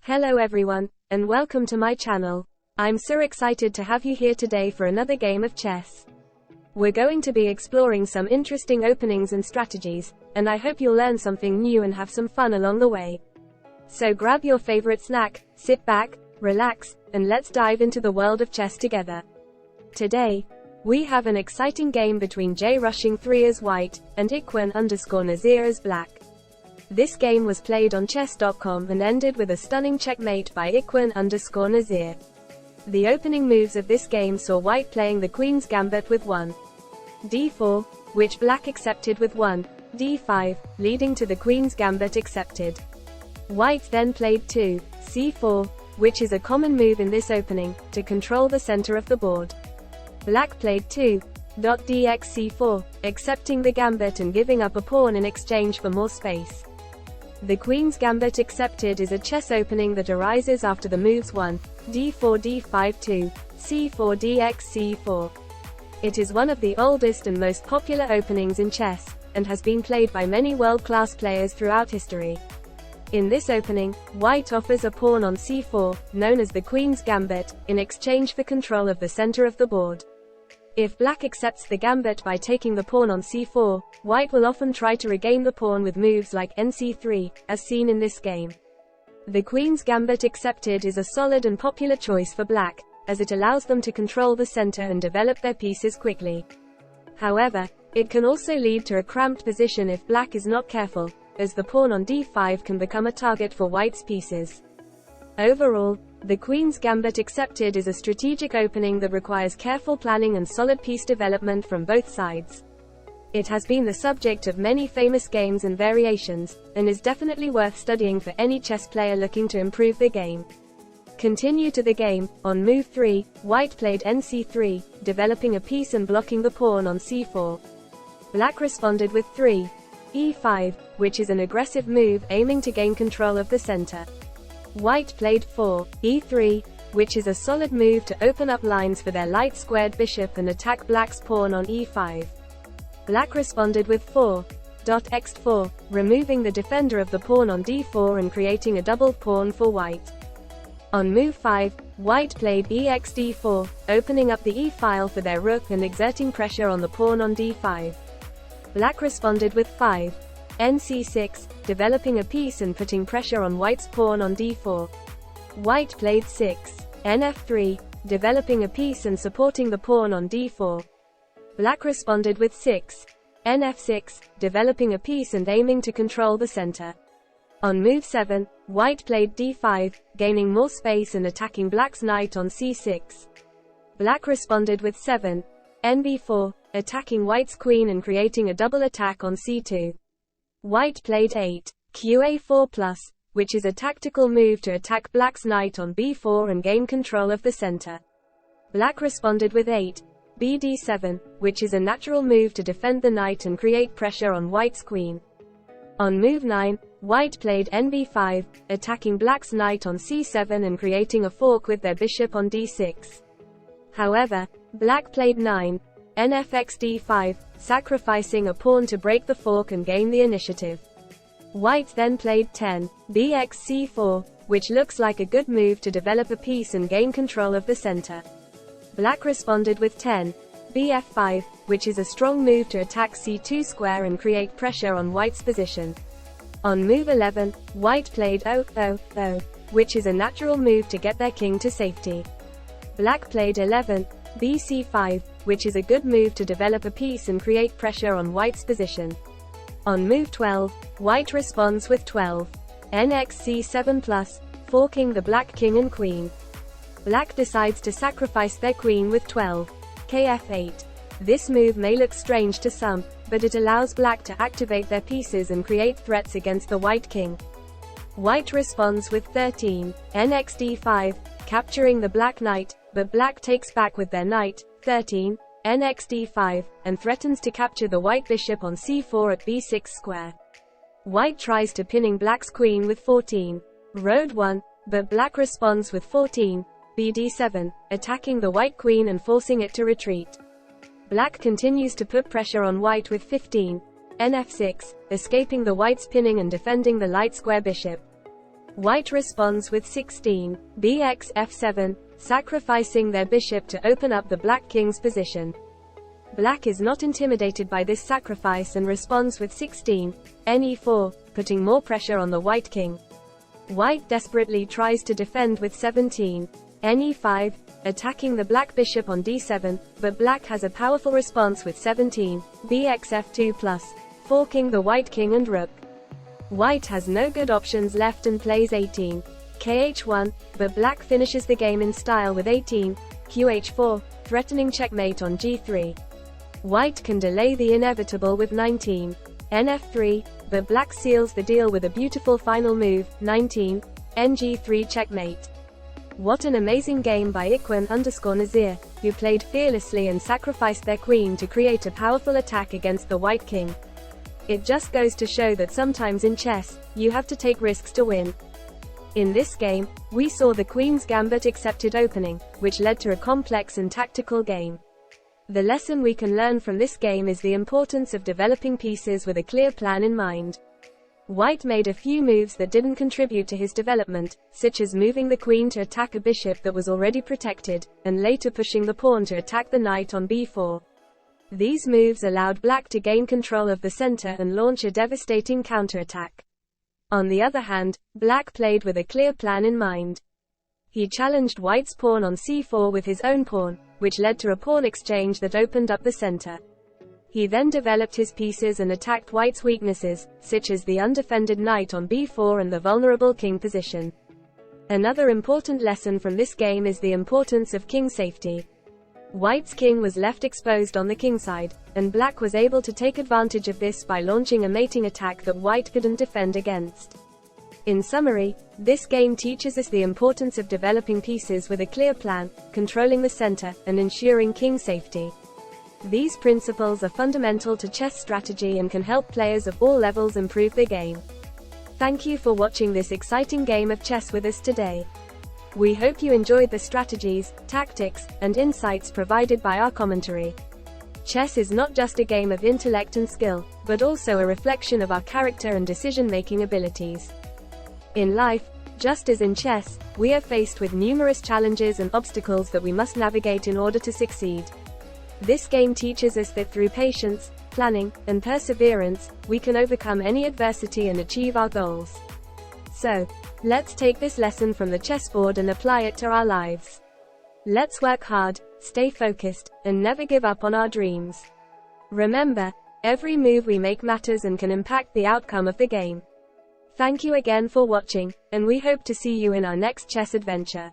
Hello everyone, and welcome to my channel. I'm so excited to have you here today for another game of chess. We're going to be exploring some interesting openings and strategies, and I hope you'll learn something new and have some fun along the way. So grab your favorite snack, sit back, relax, and let's dive into the world of chess together. Today, we have an exciting game between J rushing 3 as white, and Iquan_Nazir as black. This game was played on chess.com and ended with a stunning checkmate by Iquan_Nazir. The opening moves of this game saw white playing the Queen's Gambit with 1 d4, which black accepted with 1 d5, leading to the Queen's Gambit accepted. White then played 2 c4, which is a common move in this opening, to control the center of the board. Black played 2.dxc4, accepting the gambit and giving up a pawn in exchange for more space. The Queen's Gambit accepted is a chess opening that arises after the moves 1 d4 d5 2 c4 dxc4. It is one of the oldest and most popular openings in chess, and has been played by many world-class players throughout history. In this opening, white offers a pawn on c4, known as the Queen's Gambit, in exchange for control of the center of the board. If black accepts the gambit by taking the pawn on c4, white will often try to regain the pawn with moves like nc3, as seen in this game. The Queen's Gambit accepted is a solid and popular choice for black, as it allows them to control the center and develop their pieces quickly. However, it can also lead to a cramped position if black is not careful, as the pawn on d5 can become a target for white's pieces. Overall, the Queen's Gambit accepted is a strategic opening that requires careful planning and solid piece development from both sides. It has been the subject of many famous games and variations, and is definitely worth studying for any chess player looking to improve the game. Continue to the game. On move 3, white played nc3, developing a piece and blocking the pawn on c4. Black responded with 3 e5, which is an aggressive move aiming to gain control of the center. White played 4 e3, which is a solid move to open up lines for their light-squared bishop and attack black's pawn on e5. Black responded with 4.x4, removing the defender of the pawn on d4 and creating a doubled pawn for white. On move 5, white played exd4, opening up the e-file for their rook and exerting pressure on the pawn on d5. Black responded with 5 nc6, developing a piece and putting pressure on white's pawn on d4. White played 6 nf3, developing a piece and supporting the pawn on d4. Black responded with 6 nf6, developing a piece and aiming to control the center. On move 7, white played d5, gaining more space and attacking black's knight on c6. Black responded with 7 nb4, attacking white's queen and creating a double attack on c2. White played 8 qa4+, which is a tactical move to attack black's knight on b4 and gain control of the center. Black responded with 8 bd7, which is a natural move to defend the knight and create pressure on white's queen. On move 9, white played nb5, attacking black's knight on c7 and creating a fork with their bishop on d6. However, black played 9 nfxd5, sacrificing a pawn to break the fork and gain the initiative. White then played 10 bxc4, which looks like a good move to develop a piece and gain control of the center. Black responded with 10 bf5, which is a strong move to attack c2 square and create pressure on white's position. On move 11, white played o, which is a natural move to get their king to safety. Black played 11 bc5, which is a good move to develop a piece and create pressure on white's position. On move 12, white responds with 12 nxc7+, forking the black king and queen. Black decides to sacrifice their queen with 12 kf8. This move may look strange to some, but it allows black to activate their pieces and create threats against the white king. White responds with 13 nxd5, capturing the black knight, but black takes back with their knight, 13 nxd5, and threatens to capture the white bishop on c4 at b6 square. White tries to pinning black's queen with 14 road 1, but black responds with 14 bd7, attacking the white queen and forcing it to retreat. Black continues to put pressure on white with 15 nf6, escaping the white's pinning and defending the light square bishop. White responds with 16, bx f7, sacrificing their bishop to open up the black king's position. Black is not intimidated by this sacrifice and responds with 16, ne4, putting more pressure on the white king. White desperately tries to defend with 17, ne5, attacking the black bishop on d7, but black has a powerful response with 17, bx f2+, forking the white king and rook. White has no good options left and plays 18, kh1, but black finishes the game in style with 18, qh4, threatening checkmate on g3. White can delay the inevitable with 19, nf3, but black seals the deal with a beautiful final move, 19, ng3 checkmate. What an amazing game by Iquan_Nazir, who played fearlessly and sacrificed their queen to create a powerful attack against the white king. It just goes to show that sometimes in chess, you have to take risks to win. In this game, we saw the queen's gambit accepted opening, which led to a complex and tactical game. The lesson we can learn from this game is the importance of developing pieces with a clear plan in mind. White made a few moves that didn't contribute to his development, such as moving the queen to attack a bishop that was already protected, and later pushing the pawn to attack the knight on b4. These moves allowed black to gain control of the center and launch a devastating counterattack. On the other hand, black played with a clear plan in mind. He challenged white's pawn on c4 with his own pawn, which led to a pawn exchange that opened up the center. He then developed his pieces and attacked white's weaknesses, such as the undefended knight on b4 and the vulnerable king position. Another important lesson from this game is the importance of king safety. White's king was left exposed on the kingside, and black was able to take advantage of this by launching a mating attack that white couldn't defend against. In summary, this game teaches us the importance of developing pieces with a clear plan, controlling the center, and ensuring king safety. These principles are fundamental to chess strategy and can help players of all levels improve the game. Thank you for watching this exciting game of chess with us today. We hope you enjoyed the strategies, tactics, and insights provided by our commentary. Chess is not just a game of intellect and skill, but also a reflection of our character and decision-making abilities. In life, just as in chess, we are faced with numerous challenges and obstacles that we must navigate in order to succeed. This game teaches us that through patience, planning, and perseverance, we can overcome any adversity and achieve our goals. So, let's take this lesson from the chessboard and apply it to our lives. Let's work hard, stay focused, and never give up on our dreams. Remember, every move we make matters and can impact the outcome of the game. Thank you again for watching, and we hope to see you in our next chess adventure.